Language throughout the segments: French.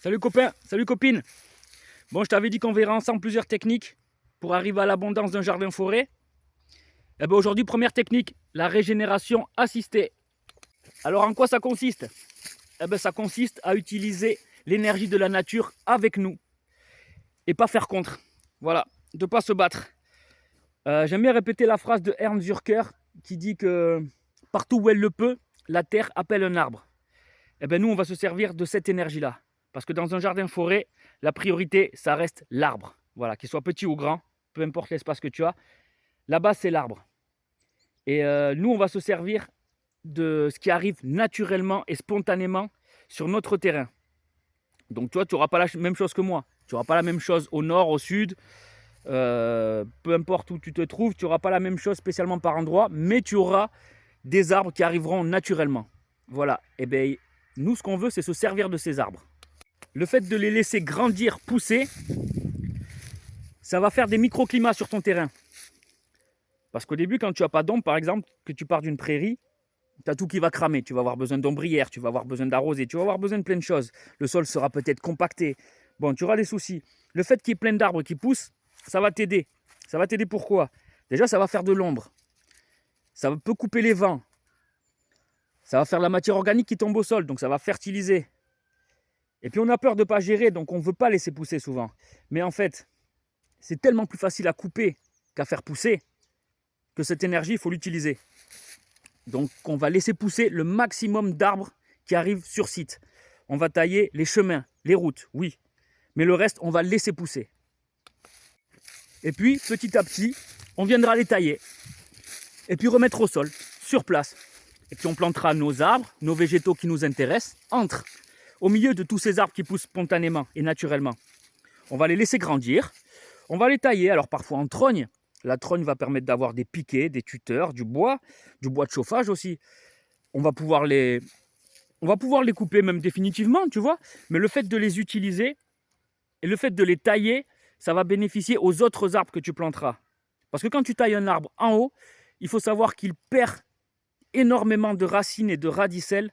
Salut copains, salut copines. Bon, je t'avais dit qu'on verrait ensemble plusieurs techniques pour arriver à l'abondance d'un jardin-forêt. Et bien aujourd'hui, première technique, la régénération assistée. Alors en quoi ça consiste? Eh bien ça consiste à utiliser l'énergie de la nature avec nous et pas faire contre. Voilà, de pas se battre. J'aime bien répéter la phrase de Ernst Zürcher qui dit que partout où elle le peut, la terre appelle un arbre. Eh bien nous, on va se servir de cette énergie-là. Parce que dans un jardin-forêt, la priorité, ça reste l'arbre. Voilà, qu'il soit petit ou grand, peu importe l'espace que tu as. La base, c'est l'arbre. Et nous, on va se servir de ce qui arrive naturellement et spontanément sur notre terrain. Donc toi, tu n'auras pas la même chose que moi. Tu n'auras pas la même chose au nord, au sud. Peu importe où tu te trouves, tu n'auras pas la même chose spécialement par endroit. Mais tu auras des arbres qui arriveront naturellement. Voilà. Et bien, nous, ce qu'on veut, c'est se servir de ces arbres. Le fait de les laisser grandir, pousser, ça va faire des microclimats sur ton terrain. Parce qu'au début, quand tu n'as pas d'ombre, par exemple, que tu pars d'une prairie, tu as tout qui va cramer. Tu vas avoir besoin d'ombrières, tu vas avoir besoin d'arroser, tu vas avoir besoin de plein de choses. Le sol sera peut-être compacté. Bon, tu auras des soucis. Le fait qu'il y ait plein d'arbres qui poussent, ça va t'aider. Ça va t'aider pourquoi? Déjà, ça va faire de l'ombre. Ça peut couper les vents. Ça va faire de la matière organique qui tombe au sol, donc ça va fertiliser. Et puis on a peur de ne pas gérer, donc on ne veut pas laisser pousser souvent. Mais en fait, c'est tellement plus facile à couper qu'à faire pousser que cette énergie, il faut l'utiliser. Donc on va laisser pousser le maximum d'arbres qui arrivent sur site. On va tailler les chemins, les routes, oui. Mais le reste, on va le laisser pousser. Et puis, petit à petit, on viendra les tailler. Et puis remettre au sol, sur place. Et puis on plantera nos arbres, nos végétaux qui nous intéressent, au milieu de tous ces arbres qui poussent spontanément et naturellement. On va les laisser grandir, on va les tailler, alors parfois en trogne. La trogne va permettre d'avoir des piquets, des tuteurs, du bois de chauffage aussi. On va pouvoir les couper même définitivement, tu vois. Mais le fait de les utiliser et le fait de les tailler, ça va bénéficier aux autres arbres que tu planteras. Parce que quand tu tailles un arbre en haut, il faut savoir qu'il perd énormément de racines et de radicelles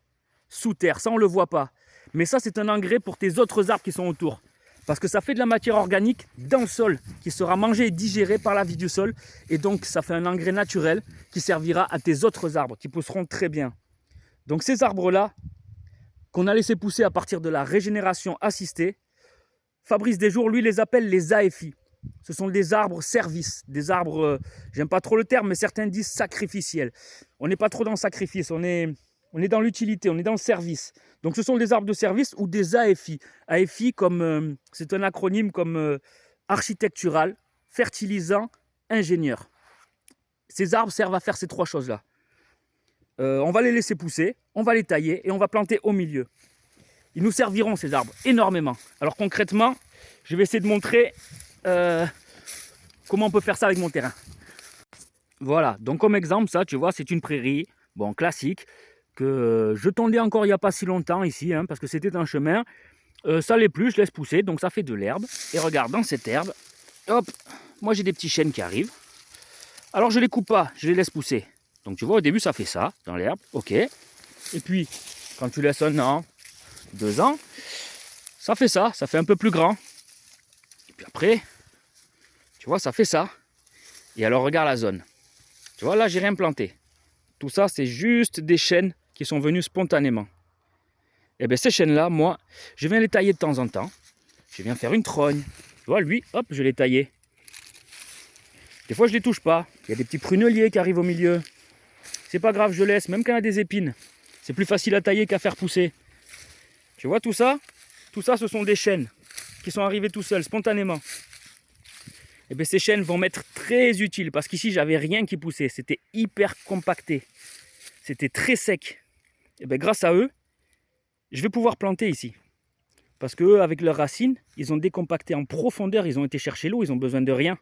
sous terre. Ça, on ne le voit pas. Mais ça, c'est un engrais pour tes autres arbres qui sont autour. Parce que ça fait de la matière organique dans le sol qui sera mangée et digérée par la vie du sol. Et donc, ça fait un engrais naturel qui servira à tes autres arbres qui pousseront très bien. Donc, ces arbres-là, qu'on a laissé pousser à partir de la régénération assistée, Fabrice Desjours, lui, les appelle les AFI. Ce sont des arbres services, des arbres, j'aime pas trop le terme, mais certains disent sacrificiels. On n'est pas trop dans le sacrifice, on est dans l'utilité, on est dans le service. Donc ce sont des arbres de service ou des AFI. AFI, comme c'est un acronyme comme architectural, fertilisant, ingénieur. Ces arbres servent à faire ces trois choses-là. On va les laisser pousser, on va les tailler et on va planter au milieu. Ils nous serviront ces arbres énormément. Alors concrètement, je vais essayer de montrer comment on peut faire ça avec mon terrain. Voilà, donc comme exemple, ça, tu vois, c'est une prairie, bon, classique, que je tondais encore il n'y a pas si longtemps ici, parce que c'était un chemin. Ça l'est plus, je laisse pousser, donc ça fait de l'herbe. Et regarde, dans cette herbe, hop, moi j'ai des petits chênes qui arrivent. Alors je les coupe pas, je les laisse pousser. Donc tu vois, au début ça fait ça, dans l'herbe, ok. Et puis, quand tu laisses 1 an, 2 ans, ça fait un peu plus grand. Et puis après, tu vois, ça fait ça. Et alors regarde la zone. Tu vois, là j'ai rien planté. Tout ça, c'est juste des chênes qui sont venus spontanément. Et bien ces chênes-là, moi, je viens les tailler de temps en temps. Je viens faire une trogne. Tu vois, lui, hop, je l'ai taillé. Des fois, je ne les touche pas. Il y a des petits pruneliers qui arrivent au milieu. C'est pas grave, je laisse, même quand il y a des épines. C'est plus facile à tailler qu'à faire pousser. Tu vois tout ça? Tout ça, ce sont des chênes qui sont arrivés tout seuls, spontanément. Et bien ces chênes vont m'être très utiles parce qu'ici, j'avais rien qui poussait. C'était hyper compacté. C'était très sec. Et bien grâce à eux, je vais pouvoir planter ici. Parce qu'eux, avec leurs racines, ils ont décompacté en profondeur, ils ont été chercher l'eau, ils ont besoin de rien.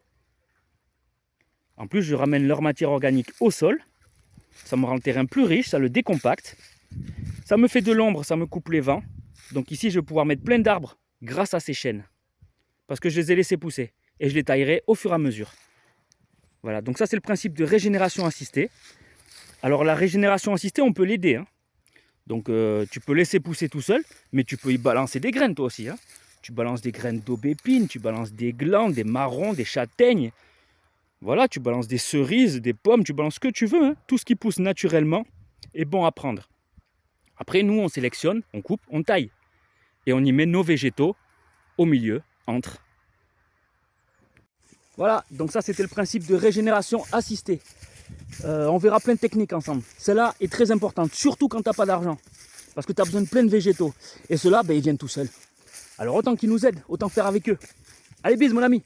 En plus, je ramène leur matière organique au sol. Ça me rend le terrain plus riche, ça le décompacte. Ça me fait de l'ombre, ça me coupe les vents. Donc ici, je vais pouvoir mettre plein d'arbres grâce à ces chênes. Parce que je les ai laissés pousser. Et je les taillerai au fur et à mesure. Voilà, donc ça c'est le principe de régénération assistée. Alors la régénération assistée, on peut l'aider. Donc tu peux laisser pousser tout seul, mais tu peux y balancer des graines toi aussi. Hein. Tu balances des graines d'aubépine, tu balances des glands, des marrons, des châtaignes. Voilà, tu balances des cerises, des pommes, tu balances ce que tu veux. Hein. Tout ce qui pousse naturellement est bon à prendre. Après, nous, on sélectionne, on coupe, on taille. Et on y met nos végétaux au milieu, entre. Voilà, donc ça c'était le principe de régénération assistée. On verra plein de techniques ensemble. Celle-là est très importante, surtout quand tu n'as pas d'argent. Parce que tu as besoin de plein de végétaux. Et ceux-là, ben, ils viennent tout seuls. Alors autant qu'ils nous aident, autant faire avec eux. Allez, bis mon ami!